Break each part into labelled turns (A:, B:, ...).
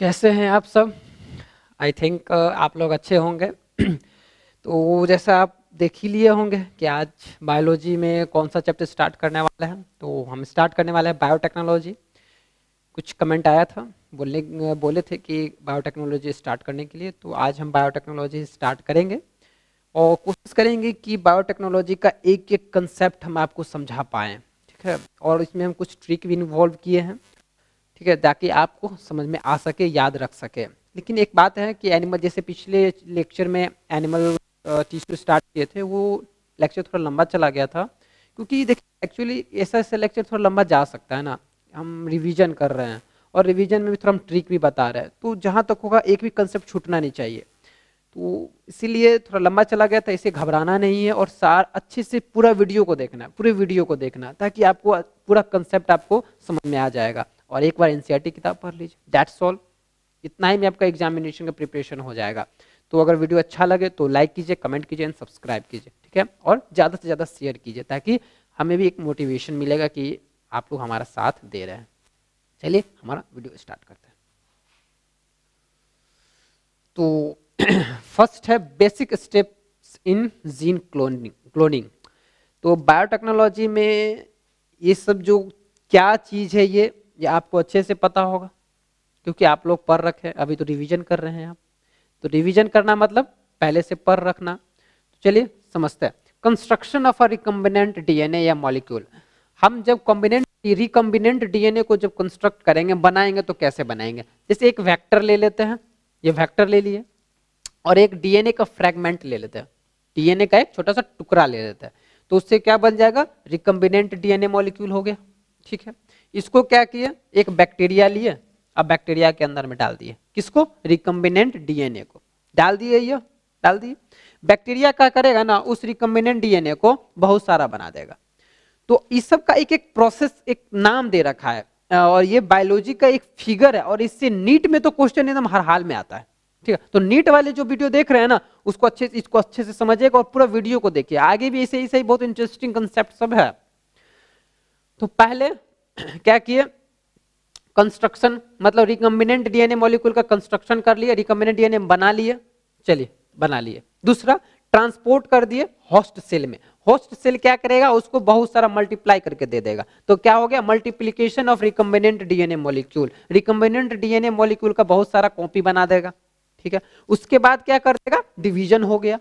A: कैसे हैं आप सब। आई थिंक आप लोग अच्छे होंगे। तो जैसा आप देख ही लिए होंगे कि आज बायोलॉजी में कौन सा चैप्टर स्टार्ट करने वाला है। तो हम स्टार्ट करने वाले हैं बायोटेक्नोलॉजी। कुछ कमेंट आया था, बोले थे कि बायोटेक्नोलॉजी स्टार्ट करने के लिए, तो आज हम बायोटेक्नोलॉजी स्टार्ट करेंगे और कोशिश करेंगे कि बायोटेक्नोलॉजी का एक एक कंसेप्ट हम आपको समझा पाएँ। ठीक है, और इसमें हम कुछ ट्रिक भी इन्वॉल्व किए हैं, ठीक है, ताकि आपको समझ में आ सके, याद रख सके। लेकिन एक बात है कि एनिमल, जैसे पिछले लेक्चर में एनिमल टिश्यू स्टार्ट किए थे, वो लेक्चर थोड़ा लंबा चला गया था, क्योंकि देखिए एक्चुअली ऐसा लेक्चर थोड़ा लंबा जा सकता है ना। हम रिवीजन कर रहे हैं और रिवीजन में भी थोड़ा हम ट्रिक भी बता रहे हैं, तो जहाँ तक होगा एक भी कंसेप्ट छूटना नहीं चाहिए। तो इसीलिए थोड़ा लंबा चला गया था, इसे घबराना नहीं है और सार अच्छे से पूरा वीडियो को देखना है, पूरे वीडियो को देखना, ताकि आपको पूरा कंसेप्ट आपको समझ में आ जाएगा। और एक बार एनसीईआरटी किताब पढ़ लीजिए, दैट्स ऑल। इतना ही में आपका एग्जामिनेशन का प्रिपरेशन हो जाएगा। तो अगर वीडियो अच्छा लगे तो लाइक कीजिए, कमेंट कीजिए एंड सब्सक्राइब कीजिए, ठीक है, और ज़्यादा से ज़्यादा शेयर कीजिए, ताकि हमें भी एक मोटिवेशन मिलेगा कि आप लोग हमारा साथ दे रहे हैं। चलिए हमारा वीडियो स्टार्ट करते हैं। तो फर्स्ट है basic steps in gene cloning. तो बायोटेक्नोलॉजी में ये सब जो क्या चीज़ है, ये आपको अच्छे से पता होगा, क्योंकि आप लोग पढ़ रखे हैं। अभी तो रिवीजन कर रहे हैं आप, तो रिवीजन करना मतलब पहले से पढ़ रखना। तो चलिए समझते हैं। Construction of a recombinant DNA या मॉलिक्यूल। हम जब रिकम्बिनेंट डीएनए को जब कंस्ट्रक्ट करेंगे, बनाएंगे, तो कैसे बनाएंगे। जैसे एक वेक्टर ले लेते हैं, ये वेक्टर ले लिए, और एक डीएनए का फ्रेगमेंट ले लेते हैं, डीएनए का एक छोटा सा टुकड़ा ले लेते हैं, तो उससे क्या बन जाएगा, रिकम्बिनेंट डीएनए मॉलिक्यूल हो गया। ठीक है, इसको क्या किया, एक बैक्टीरिया लिए, अब बैक्टीरिया के अंदर में डाल दिए, किसको, रिकम्बिनेंट डीएनए को डाल दिए, ये डाल दिए। बैक्टीरिया क्या करेगा ना, उस रिकम्बिनेंट डीएनए को बहुत सारा बना देगा। तो इस सब का एक एक प्रोसेस, एक नाम दे रखा है, और ये बायोलॉजी का एक फिगर है, और इससे नीट में तो क्वेश्चन एकदम हर हाल में आता है। ठीक है, तो नीट वाले जो वीडियो देख रहे हैं ना, उसको अच्छे से समझिएगा और पूरा वीडियो को देखिए। आगे भी ऐसे ही बहुत इंटरेस्टिंग कंसेप्ट सब है। तो पहले क्या किए, कंस्ट्रक्शन, मतलब रिकम्बिनेंट डीएनए मॉलिक्यूल का कंस्ट्रक्शन कर लिए, रिकम्बिनेंट डीएनए बना लिए, चलिए बना लिए। दूसरा, ट्रांसपोर्ट कर दिए होस्ट सेल में। होस्ट सेल क्या करेगा, उसको बहुत सारा मल्टीप्लाई करके दे देगा, तो क्या हो गया, multiplication of recombinant DNA molecule. Recombinant DNA molecule का बहुत सारा कॉपी बना देगा। ठीक है, उसके बाद क्या कर देगा, डिवीजन हो गया।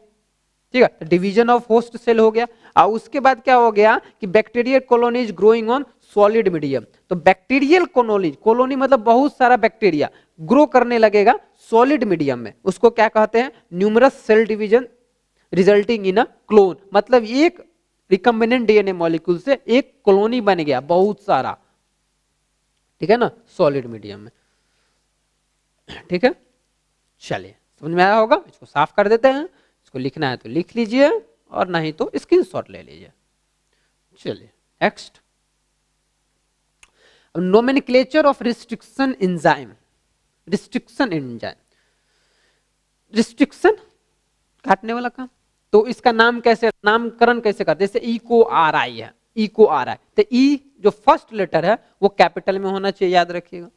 A: ठीक है, डिवीजन ऑफ होस्ट सेल हो गया। और उसके बाद क्या हो गया कि bacterial colonies growing on solid medium. तो बैक्टीरियल कॉलोनी मतलब बहुत सारा बैक्टीरिया ग्रो करने लगेगा सॉलिड मीडियम में, उसको क्या कहते हैं, numerous cell division resulting in a clone. मतलब एक रिकम्बिनेंट डीएनए मॉलिक्यूल से एक कॉलोनी बन गया बहुत सारा, ठीक है ना, सॉलिड मीडियम में। ठीक है, चलिए समझ में आया होगा। इसको साफ कर देते हैं, इसको लिखना है तो लिख लीजिए, और नहीं तो स्क्रीनशॉट ले लीजिए। चलिए next, nomenclature of restriction enzyme. Restriction काटने वाला काम, तो इसका नाम कैसे, नामकरण कैसे करते, जैसे इको आर आई है, इको आर आई, तो ई जो फर्स्ट लेटर है वो कैपिटल में होना चाहिए, याद रखिएगा।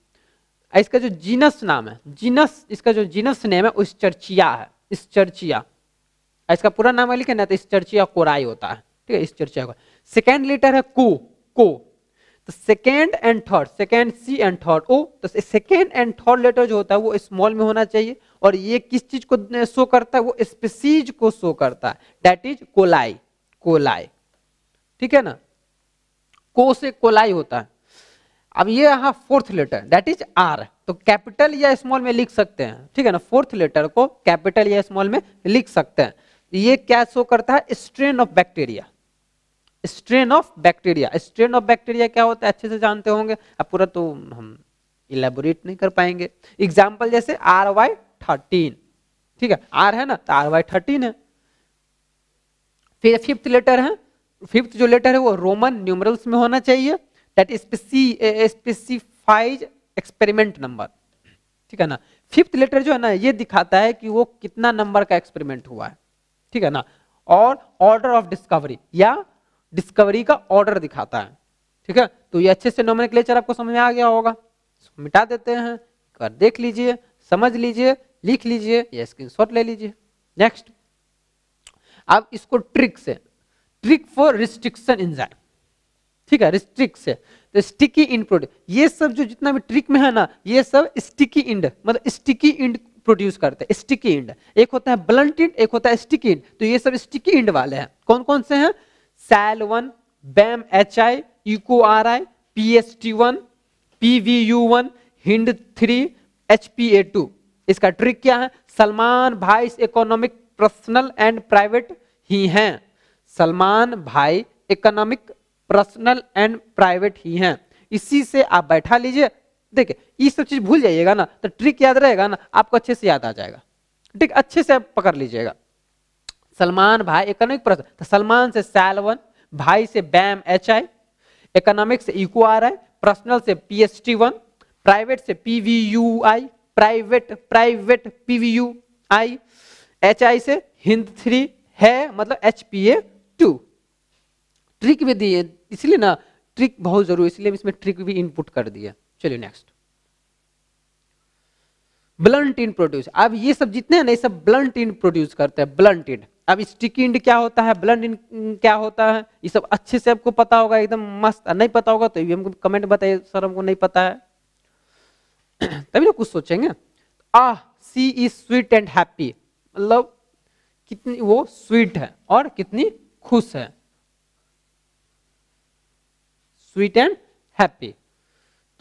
A: इसका जो जीनस नाम है, इसका जो जीनस नेम है वो स्चर्चिया है, स्चर्चिया। इसका पूरा नाम है लिखे ना, तो स्चर्चिया कोराई होता है। ठीक है, स्चर्चिया कोराई। सेकेंड लेटर है को, तो second and third, second C and third O, तो सेकेंड एंड थर्ड लेटर जो होता है वो स्मॉल में होना चाहिए। और ये किस चीज को शो करता है, वो स्पीसीज को शो करता है, दैट इज कोलाई। ठीक है ना, को से कोलाई होता है। अब ये यहाँ fourth letter that is R, तो कैपिटल या स्मॉल में लिख सकते हैं। ठीक है ना, फोर्थ लेटर को कैपिटल या स्मॉल में लिख सकते हैं। ये क्या शो करता है, strain of bacteria. Strain of bacteria क्या होता है, अच्छे से जानते होंगे। अब पूरा तो हम इलेबोरेट नहीं कर पाएंगे। एग्जाम्पल जैसे RY13, ठीक है, आर है ना, तो RY13 है। फिर फिफ्थ लेटर है, फिफ्थ जो लेटर है वो रोमन न्यूमरल्स में होना चाहिए, दैट स्पेसिफाइज एक्सपेरिमेंट नंबर। ठीक है ना, फिफ्थ लेटर जो है ना, ये दिखाता है कि वो कितना नंबर का एक्सपेरिमेंट हुआ है। ठीक है ना, और ऑर्डर ऑफ डिस्कवरी या डिस्कवरी का ऑर्डर दिखाता है। ठीक है, तो ये अच्छे से नोमेनक्लेचर आपको समझ में आ गया होगा। इसको मिटा देते हैं, बार देख लीजिए, समझ लीजिए, लिख लीजिए या स्क्रीनशॉट ले लीजिए। नेक्स्ट, अब इसको ट्रिक से, ट्रिक फॉर रिस्ट्रिक्शन एंजाइम, ठीक है, रिस्ट्रिक्ट से, तो स्टिकी इंड प्रोड्यूस, ये सब जो जितना भी ट्रिक में है ना, ये सब स्टिकी इंड, मतलब स्टिकी इंड प्रोड्यूस करते हैं। स्टिकी इंड, एक होता है ब्लंट इंड, एक होता है स्टिकी इंड, तो ये सब स्टिकी इंड वाले हैं। कौन कौन से हैं? SAL1, BAM HI, EcoRI, PST1, PVU1, HIND3, HPA2। इसका ट्रिक क्या है? सलमान भाई इकोनॉमिक, पर्सनल एंड प्राइवेट ही हैं। सलमान भाई इकोनॉमिक, पर्सनल एंड प्राइवेट ही हैं। इसी से आप बैठा लीजिए, देखिए ये सब चीज भूल जाइएगा ना, तो ट्रिक याद रहेगा ना, आपको अच्छे से याद आ जाएगा। ठीक, अच्छे से आप पकड़ लीजिएगा। सलमान भाई इकोनॉमिक पर्सन, तो सलमान से SAL1, भाई से BAM HI, इकोनॉमिक से EcoRI, पर्सनल से PST1, प्राइवेट से PVUI, प्राइवेट PVUI, HI से HIND3 है, मतलब HPA2। ट्रिक भी दी है, इसलिए ना ट्रिक बहुत जरूरी, इसलिए इसमें ट्रिक भी इनपुट कर दिया। चलिए नेक्स्ट, ब्लंट इंड प्रोड्यूस। अब ये सब जितने हैं ना, ये सब ब्लंट इंड प्रोड्यूस करते हैं, ब्लंट इंड। अब स्टिकी इंड क्या होता है, ब्लंट इंड क्या होता है, ये सब अच्छे से आपको पता होगा, एकदम मस्त। नहीं पता होगा तो ये हमको कमेंट बताइए, सर हमको नहीं पता है, तभी ना कुछ सोचेंगे। सी इज स्वीट एंड हैप्पी, मतलब कितनी वो स्वीट है और कितनी खुश है, स्वीट एंड हैप्पी।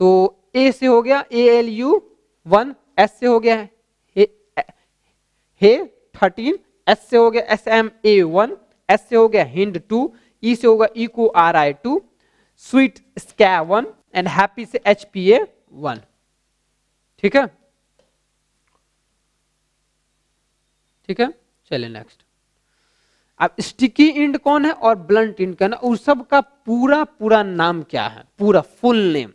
A: तो ए से हो गया ALU1, एस से हो गया हे 13, एस से हो गया SMA1, एस से हो गया HIND2, ई से होगा EcoRI2, sweet SCA1 and happy से HPA1। ठीक है, ठीक है, चलिए नेक्स्ट। अब स्टिकी इंड कौन है और ब्लंट इंड कौन है, उस सब का पूरा नाम क्या है, पूरा फुल नेम।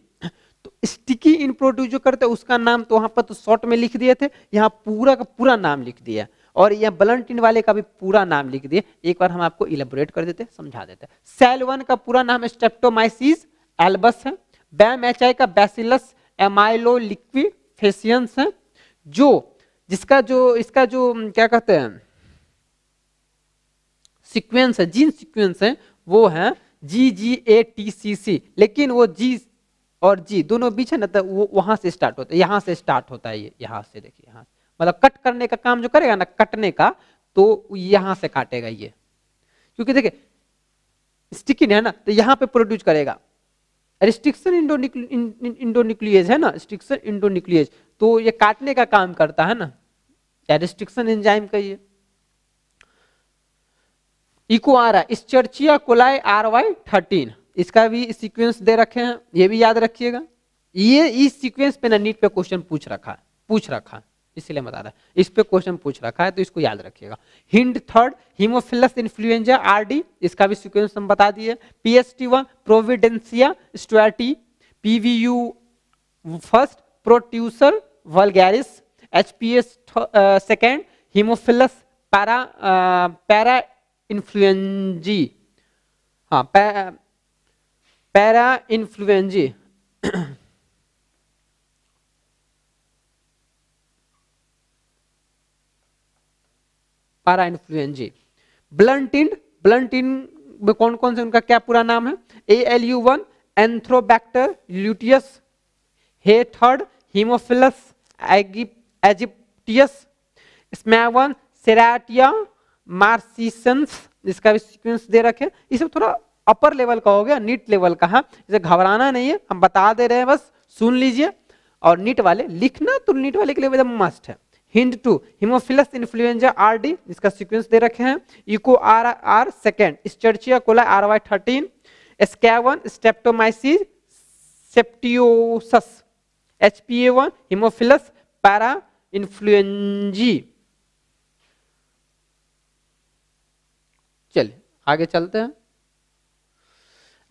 A: तो स्टिकी इंड प्रोड्यूस जो करते हैं उसका नाम तो वहां पर तो शॉर्ट में लिख दिए थे, यहाँ पूरा का पूरा नाम लिख दिया, और यह ब्लंट इंड वाले का भी पूरा नाम लिख दिए। एक बार हम आपको इलेबोरेट कर देते, समझा देते। SAL1 का पूरा नाम स्ट्रेप्टोमाइसिस एल्बस है। BAM HI का बैसिलस एमाइलोलिक्विफेशियंस है, जो जिसका जो इसका जो क्या कहते हैं सीक्वेंस है, जीन सीक्वेंस है, वो है GGATCC, लेकिन वो G और G दोनों बीच है ना, तो वो वहां से स्टार्ट होता है, यहाँ से स्टार्ट होता है, ये यहाँ से देखिए, यहाँ मतलब कट करने का काम जो करेगा ना, कटने का, तो यहाँ से काटेगा ये, क्योंकि देखिए स्टिकी है ना, तो यहाँ पे प्रोड्यूस करेगा। रिस्ट्रिक्शन इंडोन्यूक्लियेज है ना, रिस्ट्रिक्शन इंडोन्यूक्लियेज, तो ये काटने का काम करता है ना, या रिस्ट्रिक्शन एंजाइम का ये। EcoRI इस्चर्चिया कोलाई RY13, इसका भी सीक्वेंस दे रखे हैं, ये भी याद रखिएगा। ये इस सीक्वेंस पे ना नीट पे क्वेश्चन पूछ रखा, इसलिए बता रहा है, इस पे क्वेश्चन पूछ रखा है, तो इसको याद रखिएगा। HIND3 हीमोफिलस इन्फ्लुएंजा RD, इसका भी सीक्वेंस हम बता दिए। PST1 Providencia stuartii, PVU first Proteus vulgaris, HPA second Haemophilus para influenzae, हाँ para influenzae, para influenzae. Blunt end में कौन कौन से, उनका क्या पूरा नाम है? ALU1 एंथ्रोबैक्टर ल्यूटियस, हे3 हीमोफिलस एजिप्टियस, SMA1 सेराटिया मार्सिसेंस, इसका भी सीक्वेंस दे रखे। ये सब थोड़ा अपर लेवल का हो गया, नीट लेवल का है, इसे घबराना नहीं है, हम बता दे रहे हैं, बस सुन लीजिए। और नीट वाले लिखना तो नीट वाले के लिए एकदम मस्ट है। HIND2 हीमोफिलस इन्फ्लुएंजा RD, इसका सीक्वेंस दे रखे हैं। EcoRI second, Escherichia coli RY13, SCA1 Streptomyces caespitosus, HPA1 Haemophilus para influenzae. चलिए आगे चलते हैं,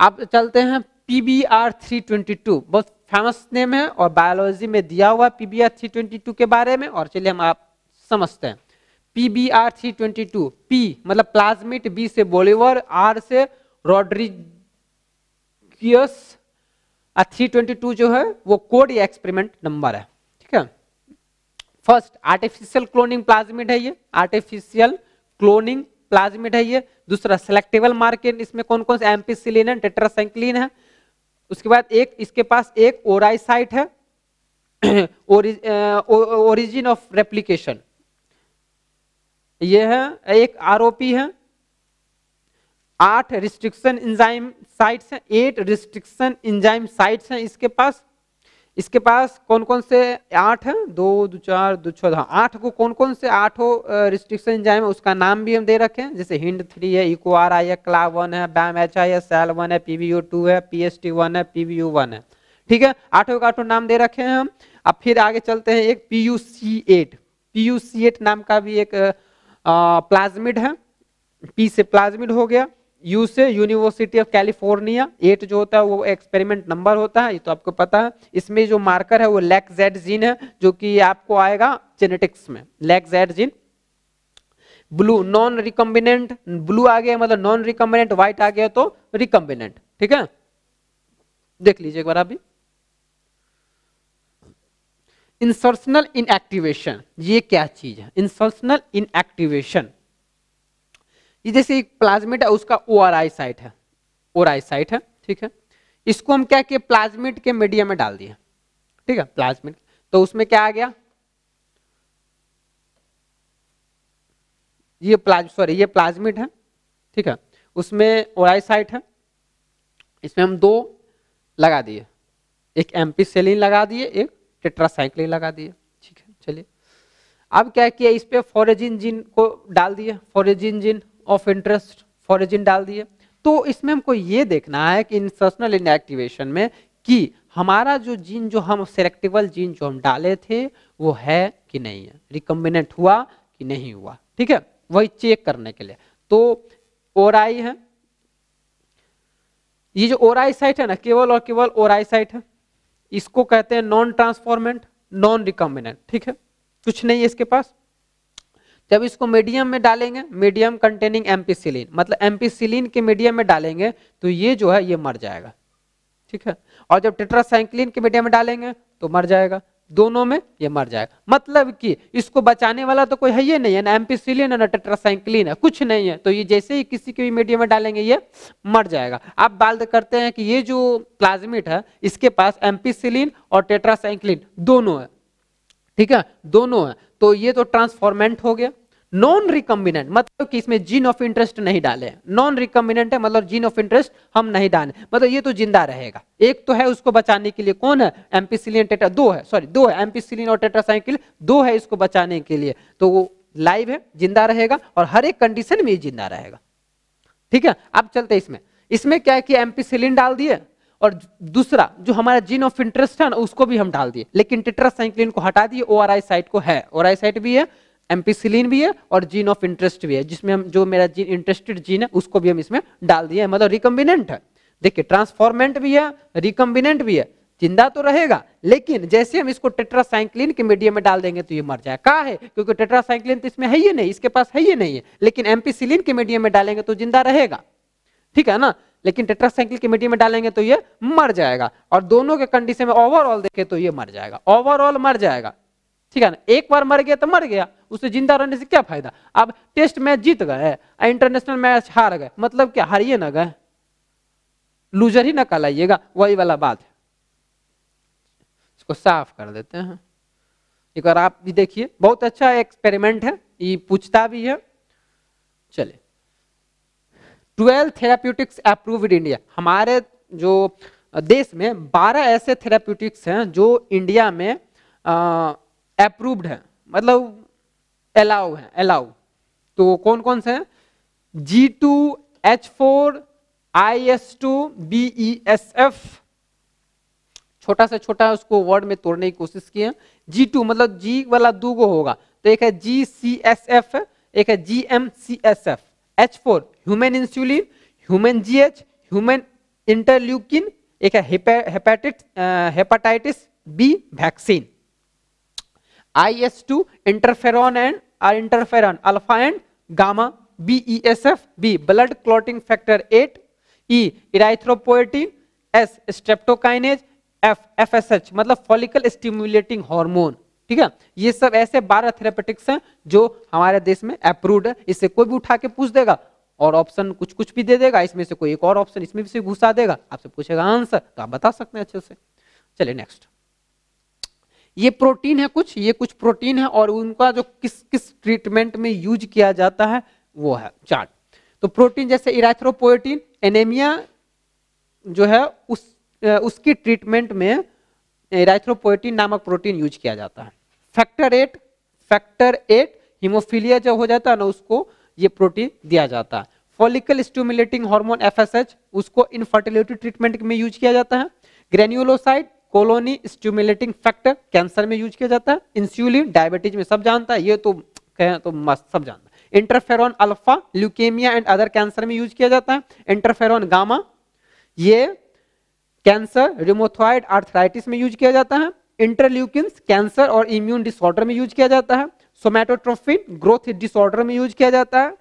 A: अब चलते हैं PBR322, बहुत फेमस नेम है और बायोलॉजी में दिया हुआ PBR322 के बारे में, और चलिए हम आप समझते हैं। PBR322, P मतलब प्लाज्मिड, B से बोलिवर, R से रोड्रिगियस, 322 जो है वो कोड या एक्सपेरिमेंट नंबर है। ठीक है। फर्स्ट आर्टिफिशियल क्लोनिंग प्लाज्मिड है ये, आर्टिफिशियल क्लोनिंग प्लाज्मिड है ये। दूसरा सेलेक्टेबल मार्कर, इसमें कौन कौन से एम्पिसिलिन है, टेट्रासाइक्लिन है। उसके बाद एक इसके पास एक ओराइसाइट है, ओरिजिन ऑफ रेप्लिकेशन ये है, एक आरओपी है, 8 रिस्ट्रिक्शन एंजाइम साइट्स हैं, 8 रिस्ट्रिक्शन एंजाइम साइट्स हैं इसके पास। इसके पास कौन कौन से 8 हैं, 2 2 4 2 6 8 को कौन कौन से 8 रिस्ट्रिक्शन एंजाइम है उसका नाम भी हम दे रखे हैं, जैसे हिंड3 है, इक्वार है, क्लाव1 है, बैम-HI है, सेल1 है, PBU2 है, PST1 है, PBU1 है। ठीक है, 8 का 8 नाम दे रखे हैं हम। अब फिर आगे चलते हैं, एक PUC8 नाम का भी एक प्लाज्मिड है। P से प्लाज्मिड हो गया, U से यूनिवर्सिटी ऑफ कैलिफोर्निया, 8 जो होता है वो एक्सपेरिमेंट नंबर होता है, ये तो आपको पता है। इसमें जो मार्कर है वो LAC-Z जीन है, जो कि आपको आएगा जेनेटिक्स में, LAC-Z gene. Blue non recombinant, blue आ गया मतलब नॉन रिकम्बिनेंट, व्हाइट आ गया तो रिकम्बिनेंट। ठीक है, देख लीजिए एक बार अभी। इंसर्शनल इनएक्टिवेशन, ये क्या चीज है इंसर्शनल इनएक्टिवेशन? ये जैसे एक प्लाज्मिड है उसका ओआरआई साइट है, ओआरआई साइट है। ठीक है, इसको हम क्या किए, प्लाज्मिड के मीडियम में डाल दिए। ठीक है, प्लाज्मिड, तो उसमें क्या आ गया, ये प्लाज्मिड है। ठीक है, उसमें ओआरआई साइट है, इसमें हम 2 लगा दिए, एक एम्पिसिलिन लगा दिए, एक टेट्रासाइक्लिन लगा दिए। ठीक है, चलिए अब क्या किया, इस पे फोरेजिन जीन को डाल दिए, फोरेजिन जीन ऑफ इंटरेस्ट, फोरेजिन डाल दिए। तो इसमें हमको ये देखना है कि इंसर्शनल इनएक्टिवेशन में कि हमारा जो जीन, जो हम सेलेक्टेबल जीन जो हम डाले थे वो है कि नहीं है, रिकम्बिनेंट हुआ कि नहीं हुआ। ठीक है, वही चेक करने के लिए। तो ओराई है, ये जो ओराई साइट है ना, केवल और केवल ओराई साइट है, इसको कहते हैं नॉन ट्रांसफॉर्मेंट, नॉन रिकम्बिनेंट। ठीक है, कुछ नहीं है इसके पास। जब इसको मीडियम में डालेंगे, मीडियम कंटेनिंग एम्पिसिलिन, मतलब एम्पिसिलिन के मीडियम में डालेंगे तो ये जो है ये मर जाएगा। ठीक है, और जब टेट्रासाइक्लिन के मीडियम में डालेंगे तो मर जाएगा, दोनों में ये मर जाएगा। मतलब कि इसको बचाने वाला तो कोई है ही नहीं है, ना एम्पिसिलिन है ना टेट्रासाइक्लिन है, कुछ नहीं है। तो ये जैसे ही किसी के भी मीडियम में डालेंगे ये मर जाएगा। आप बात करते हैं कि ये जो प्लाज्मिड है इसके पास एम्पिसिलिन और टेट्रासाइक्लिन दोनों है। ठीक है, दोनों है, तो ये तो ट्रांसफॉर्मेंट हो गया। नॉन रिकम्बिनेंट मतलब कि इसमें जीन ऑफ इंटरेस्ट नहीं डाले, नॉन रिकम्बिनेंट है मतलब जीन ऑफ इंटरेस्ट हम नहीं डाले, मतलब ये तो जिंदा रहेगा। एक तो है उसको बचाने के लिए, कौन है, एम्पिसिलिन टेट्रा, दो है एम्पिसिलिन और टेट्रासाइक्लिन, 2 है इसको बचाने के लिए, तो वो लाइव है, जिंदा रहेगा और हर एक कंडीशन में जिंदा रहेगा। ठीक है, अब चलते इसमें क्या है कि एम्पिसिलिन डाल दिए और दूसरा जो हमारा जीन ऑफ इंटरेस्ट है ना उसको भी हम डाल दिए, लेकिन टेट्रासाइक्लिन को हटा दिए, ओआरआई साइट को है, ओआरआई साइट भी है, एम्पिसिलिन भी है और जीन ऑफ इंटरेस्ट भी है, जिसमें हम जो मेरा जीन इंटरेस्टेड जीन है उसको भी हम इसमें डाल दिए, मतलब रिकम्बिनेंट है। देखिए ट्रांसफॉर्मेंट भी है, रिकम्बिनेंट भी है, जिंदा तो रहेगा, लेकिन जैसे हम इसको टेट्रासाइक्लिन के मीडियम में डाल देंगे तो ये मर जाए। कहा है, क्योंकि टेट्रासाइक्लिन तो इसमें है ही नहीं, इसके पास है ही नहीं है, लेकिन एम्पिसिलिन के मीडियम में डालेंगे तो जिंदा रहेगा। ठीक है ना, लेकिन टेट्रासाइक्लिन के मीडियम में डालेंगे तो ये मर जाएगा। और दोनों के कंडीशन में ओवरऑल देखे तो ये मर जाएगा, ओवरऑल मर जाएगा। ठीक है ना, एक बार मर गया तो मर गया, उसे जिंदा रहने से क्या फायदा। अब टेस्ट मैच जीत गए, इंटरनेशनल मैच हार गए, मतलब क्या, हारिए ना गए, लूजर ही ना कहलाइएगा, वही वाला बात है। इसको साफ कर देते हैं एक बार, आप भी देखिए, बहुत अच्छा एक्सपेरिमेंट है, ये पूछता भी है। चलिए, 12 थेराप्यूटिक्स अप्रूव्ड इंडिया, हमारे जो देश में 12 ऐसे थेराप्यूटिक्स हैं जो इंडिया में अप्रूव्ड है, मतलब अलाउ है, अलाउ। तो कौन कौन से हैं, G2, H4, IS2, BESF, छोटा से छोटा उसको वर्ड में तोड़ने की कोशिश किए। G2 मतलब G वाला 2 गो होगा, तो एक है GCSF, एक है GMCSF। H4 human insulin, human GH, human interleukin, एक है hepatitis B vaccine. IS2 interferon and interferon alpha and gamma. BESF B blood clotting factor 8। E erythropoietin. S streptokinase. FSH मतलब फॉलिकल स्टिमुलेटिंग हार्मोन, ठीक है। ये सब ऐसे 12 therapeutics हैं जो हमारे देश में अप्रूव्ड है। इससे कोई भी उठा के पूछ देगा और ऑप्शन कुछ कुछ भी दे देगा, इसमें से कोई एक और ऑप्शन इसमें से घुसा देगा, आपसे पूछेगा आंसर तो आप बता सकते हैं अच्छे से। चलिए नेक्स्ट, ये प्रोटीन है कुछ, ये कुछ प्रोटीन है और उनका जो किस किस ट्रीटमेंट में यूज किया जाता है वो है चार्ट। तो प्रोटीन जैसे इराथ्रोपोएटिन, एनीमिया जो है उसकी ट्रीटमेंट में इराथ्रोपोएटिन नामक प्रोटीन यूज किया जाता है। फैक्टर 8 हीमोफीलिया जो हो जाता है ना उसको ये प्रोटीन दिया जाता है। फॉलिकल स्टिमुलेटिंग हार्मोन FSH उसको इनफर्टिलिटी ट्रीटमेंट में यूज किया जाता है। ग्रेन्युलोसाइड कोलोनी स्टिमुलेटिंग फैक्टर कैंसर में यूज किया जाता है। इंसुलिन डायबिटीज में सब जानता है, ये तो कहें तो मस्त सब जानता है। Interferon alpha leukaemia and other cancer में यूज किया जाता है। इंटरफेरॉन गामा ये कैंसर रिमोथॉइड आर्थराइटिस में यूज किया जाता है। इंटरल्यूकिन्स कैंसर और इम्यून डिसऑर्डर में यूज किया जाता है। सोमैटोट्रोफिन ग्रोथ डिसऑर्डर में यूज किया जाता है।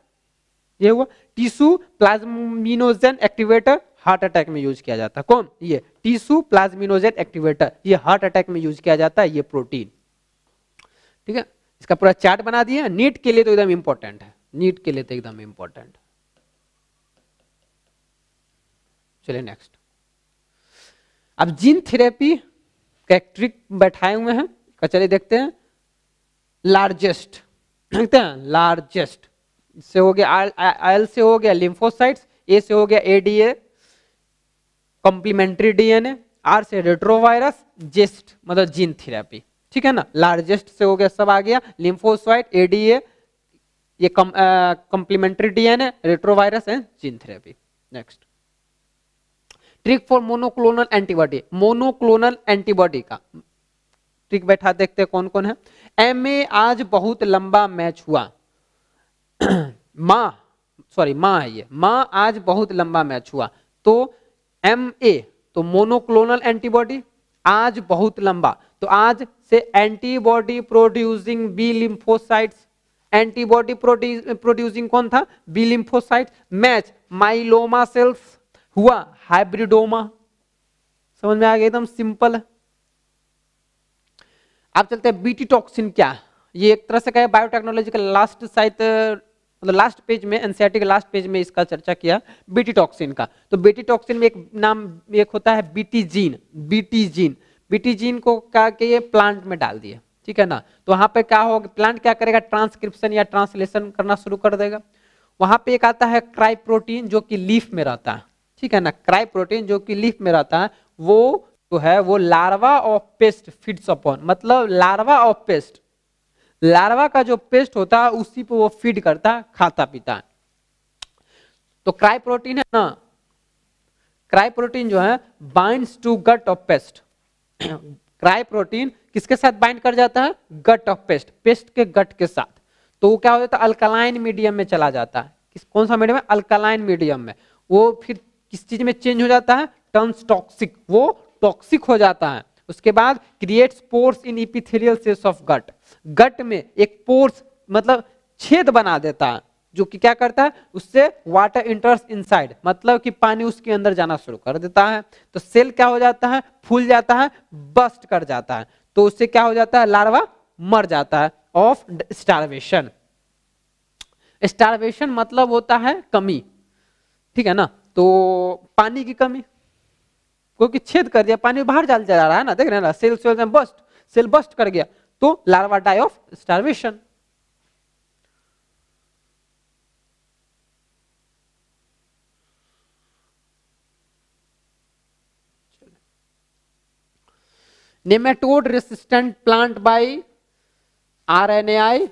A: ये हुआ। Tissue plasminogen activator heart attack में यूज किया जाता है। कौन? ये टिश्यू प्लाज्मिनोजेन एक्टिवेटर, ये हार्ट अटैक में यूज किया जाता है ये प्रोटीन, ठीक है। इसका पूरा चार्ट बना दिया। नीट के लिए तो एकदम इंपॉर्टेंट है, नीट के लिए तो एकदम इंपॉर्टेंट। चलिए नेक्स्ट, अब जीन थेरेपी का एक ट्रिक बैठाए हुए हैं, चलिए देखते हैं। लार्जेस्ट देखते हैं, लार्जेस्ट से हो गया आयल से हो गया लिम्फोसाइट्स, ए से हो गया एडीए कॉम्प्लीमेंट्री डीएनए, आर से रेट्रोवायरस, जेस्ट मतलब जीन थेरेपी, ठीक है ना। लार्जेस्ट से हो गया सब आ गया, लिम्फोसाइट एडीए ये complementary DNA retrovirus and gene therapy. Next, trick for monoclonal antibody, monoclonal antibody का ट्रिक बैठा देखते हैं कौन कौन है। एमए आज बहुत लंबा मैच हुआ माँ है ये, माँ आज बहुत लंबा मैच हुआ, तो MA तो मोनोक्लोनल एंटीबॉडी, आज बहुत लंबा तो आज से antibody producing B lymphocytes, antibody producing कौन था? B lymphocytes. Match myeloma cells हुआ हाइब्रिडोमा। समझ में आ गया, एकदम सिंपल है। आप चलते हैं बीटी टॉक्सिन क्या है। ये एक तरह से कहे बायोटेक्नोलॉजी का लास्ट साइट मतलब लास्ट पेज में, एनसीईआरटी के लास्ट पेज में इसका चर्चा किया बीटी टॉक्सिन का। तो बीटी टॉक्सिन में एक नाम एक होता है बीटी जीन, बीटी जीन को क्या किए प्लांट में डाल दिए, ठीक है ना। तो वहां पे क्या होगा, प्लांट क्या करेगा, ट्रांसक्रिप्शन या ट्रांसलेशन करना शुरू कर देगा। वहां पे एक आता है क्राई प्रोटीन जो कि लीफ में रहता है, ठीक है ना। क्राई प्रोटीन जो कि लीफ में रहता है वो तो है वो larva of paste feeds upon, मतलब लार्वा ऑफ पेस्ट, लार्वा का जो पेस्ट होता है उसी पे वो फीड करता है, खाता पीता है। तो क्राई प्रोटीन है ना, क्राई प्रोटीन जो है binds to gut of pest. Cry protein किसके साथ बाइंड कर जाता है? गट ऑफ पेस्ट, पेस्ट के गट के साथ। तो वो क्या हो जाता है, अल्कलाइन मीडियम में चला जाता है। कौन सा मीडियम है? अल्कलाइन मीडियम में। वो फिर किस चीज में चेंज हो जाता है? टर्न्स टॉक्सिक, वो टॉक्सिक हो जाता है। उसके बाद creates pores in epithelial cells of gut, gut में एक पोर्स मतलब छेद बना देता है जो कि क्या करता है, उससे वाटर इंटर्स इनसाइड, मतलब कि पानी उसके अंदर जाना शुरू कर देता है। तो सेल क्या हो जाता है, फूल जाता है, बस्ट कर जाता है। तो उससे क्या हो जाता है, लार्वा मर जाता है ऑफ स्टार्वेशन। स्टार्वेशन मतलब होता है कमी, ठीक है ना। तो पानी की कमी, क्योंकि छेद कर दिया, पानी बाहर जा रहा है ना, देख रहे हैं ना, सेल बस्ट कर गया, तो larva die of starvation. Nematode resistant plant by RNAi,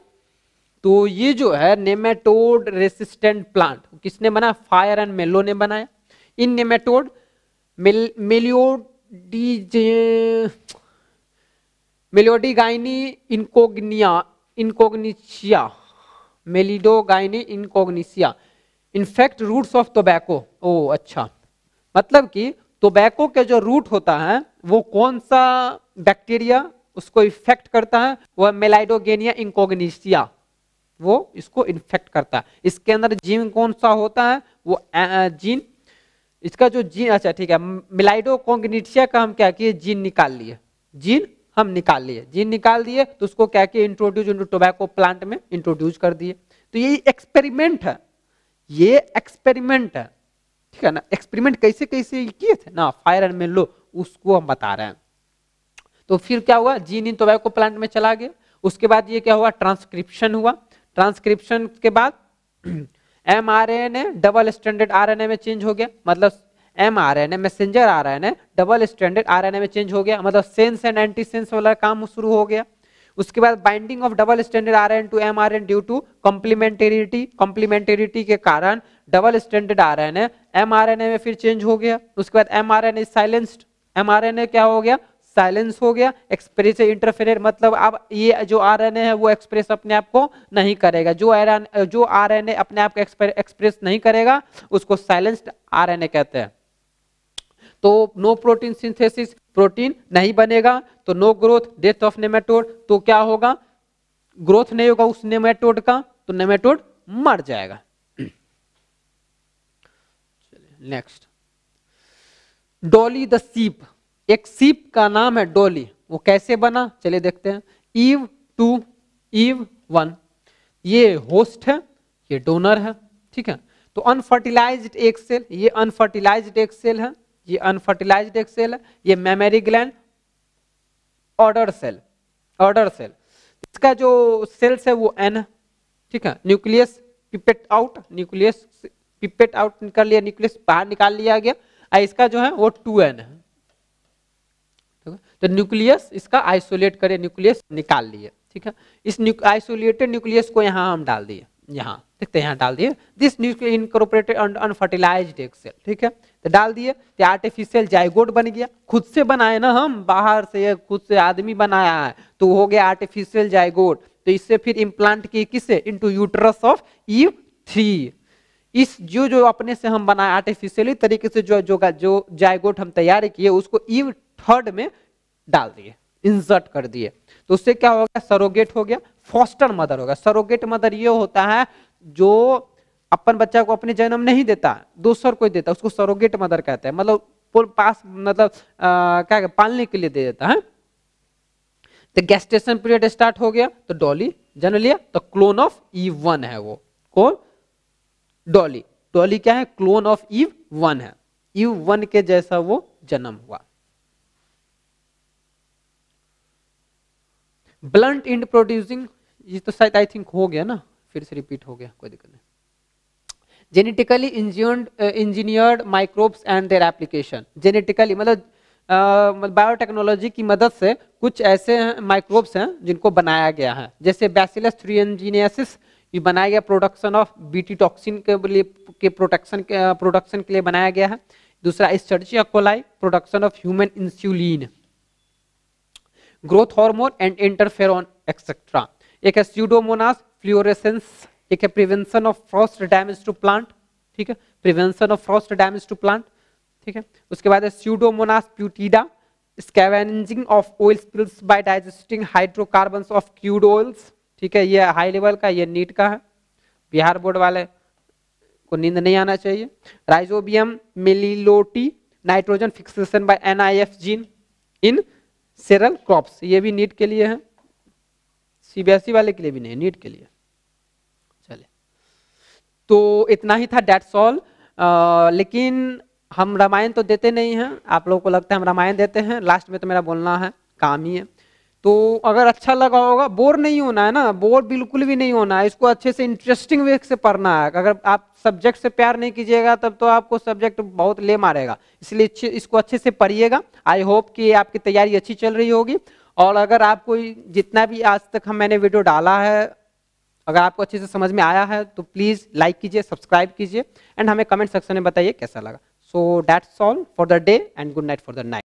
A: तो ये जो है नेमेटोड रेसिस्टेंट प्लांट किसने बनाया? फायर एंड मेलो ने बनाया। In nematode Meloidogyne incognita, Meloidogyne incognita infect roots of tobacco. ओ अच्छा, मतलब कि टोबैको के जो रूट होता है वो कौन सा बैक्टीरिया उसको इफेक्ट करता है? वह मेलाइडोगेनिया इनकोग्निशिया, वो इसको इन्फेक्ट करता है। इसके अंदर जीन कौन सा होता है? वो जीन इसका जो जीन, अच्छा ठीक है, मिलाइडोकॉन्ग्निटिया का हम क्या किए, जीन निकाल लिए, जीन हम निकाल लिए, जीन निकाल दिए तो उसको क्या किए, इंट्रोड्यूस इनटू टोबैको प्लांट में इंट्रोड्यूस कर दिए। तो ये एक्सपेरिमेंट है, ये एक्सपेरिमेंट है, ठीक है ना। एक्सपेरिमेंट कैसे कैसे किए थे ना, फायर एंड मेलो, उसको हम बता रहे हैं। तो फिर क्या हुआ, जीन इन टोबैको प्लांट में चला गया। उसके बाद ये क्या हुआ, ट्रांसक्रिप्शन हुआ। ट्रांसक्रिप्शन के बाद mRNA डबल स्ट्रैंडेड आरएनए में चेंज हो गया, मतलब mRNA messenger RNA double stranded RNA में चेंज हो गया, मतलब सेंस एंड एंटी सेंस वाला काम शुरू हो गया। उसके बाद binding of double stranded RNA to mRNA due to complementarity के कारण डबल स्ट्रैंडेड आरएनए mRNA में फिर चेंज हो गया। उसके बाद mRNA साइलेंस्ड, mRNA क्या हो गया, साइलेंस हो गया। एक्सप्रेस इंटरफेरेंट, मतलब अब ये जो आरएनए है वो एक्सप्रेस अपने आप को नहीं करेगा, जो आरएनए अपने आप को एक्सप्रेस नहीं करेगा उसको साइलेंस्ड आरएनए कहते हैं। तो नो प्रोटीन सिंथेसिस, प्रोटीन नहीं बनेगा, तो no growth, death of nematode, तो क्या होगा, ग्रोथ नहीं होगा उस नेमेटोड का, तो नेमेटोड मर जाएगा। नेक्स्ट, डॉली द सीप, एक सीप का नाम है डॉली, वो कैसे बना चलिए देखते हैं। ईव 2, ईव 1, ये होस्ट है, ये डोनर है, ठीक है। तो अनफर्टिलाइज्ड एग सेल, ये अनफर्टिलाइज्ड एग सेल है, ये अनफर्टिलाइज्ड एग सेल है, ये mammary gland, udder cell, udder cell. इसका जो सेल्स है वो एन है, ठीक है। Nucleus pipette out, nucleus pipette out निकाल लिया, न्यूक्लियस बाहर निकाल लिया गया। इसका जो है वो 2n है, तो न्यूक्लियस इसका आइसोलेट करे, न्यूक्लियस निकाल लिए, ठीक है। इस आइसोलेटेड न्यूक्लियस को यहाँ हम डाल दिए, यहाँ देखते हैं, यहाँ डाल दिए, this nucleus incorporated unfertilised egg cell, ठीक है। तो डाल दिए, तो आर्टिफिशियल जाइगोट बन गया, खुद से बनाए ना हम, बाहर से खुद से आदमी बनाया है, तो हो गया आर्टिफिशियल जाइगोट। तो इससे फिर इम्प्लांट किए किसे, इनटू यूट्रस ऑफ ईव 3। इस जो अपने से हम बनाए आर्टिफिशियली तरीके से जो जाइगोट हम तैयार किए उसको ईव 3 में डाल दिए, इंसर्ट कर दिए। तो उससे क्या होगा, सरोगेट हो गया, फॉस्टर मदर होगा। सरोगेट मदर ये होता है जो अपन बच्चा को अपने जन्म नहीं देता, दूसर कोई देता, उसको सरोगेट मदर कहते हैं, मतलब पास, मतलब क्या पालने के लिए दे देता है। तो गेस्टेशन पीरियड स्टार्ट हो गया, तो डॉली जन्म लिया, तो क्लोन ऑफ ईव 1 है वो, कौन, डॉली। डॉली क्या है, क्लोन ऑफ ईव 1 है, ईव 1 के जैसा वो जन्म हुआ। ब्लंट इंड प्रोड्यूसिंग, ये तो शायद आई थिंक हो गया ना, फिर से रिपीट हो गया, कोई दिक्कत नहीं। Genetically engineered microbes and their application, genetically मतलब बायोटेक्नोलॉजी की मदद से कुछ ऐसे माइक्रोब्स हैं जिनको बनाया गया है, जैसे बैसिलस थ्रिएंजिनेसिस, ये बनाया गया प्रोडक्शन ऑफ बीटी टॉक्सिन के प्रोडक्शन के लिए बनाया गया है। दूसरा Escherichia coli, production of human insulin, growth hormone and interferon etcetera. एक है स्यूडोमोनास फ्लोरेसेंस, एक है prevention of frost damage to plant, ठीक है, prevention of frost damage to plant, ठीक है। उसके बाद है Pseudomonas putida, scavenging of oil spills by digesting hydrocarbons of crude oils, ठीक है। ये हाई लेवल का, ये नीट का है, बिहार बोर्ड वाले को नींद नहीं आना चाहिए। Rhizobium meliloti, nitrogen fixation by NIF gene in cereal crops, ये भी नीट के लिए है, CBSE वाले के लिए भी नहीं, नीट के लिए। चलिए, तो इतना ही था, दैट्स ऑल। लेकिन हम रामायण तो देते नहीं हैं, आप लोगों को लगता है हम रामायण देते हैं, लास्ट में तो मेरा बोलना है, काम ही है। तो अगर अच्छा लगा होगा, बोर नहीं होना है ना, बोर बिल्कुल भी नहीं होना है, इसको अच्छे से इंटरेस्टिंग वे से पढ़ना है। अगर आप सब्जेक्ट से प्यार नहीं कीजिएगा तब तो आपको सब्जेक्ट बहुत ले मारेगा, इसलिए इसको अच्छे से पढ़िएगा। आई होप कि आपकी तैयारी अच्छी चल रही होगी। और अगर आपको जितना भी आज तक मैंने वीडियो डाला है, अगर आपको अच्छे से समझ में आया है तो प्लीज लाइक कीजिए, सब्सक्राइब कीजिए एंड हमें कमेंट सेक्शन में बताइए कैसा लगा। So that's all for the day and good night for the night.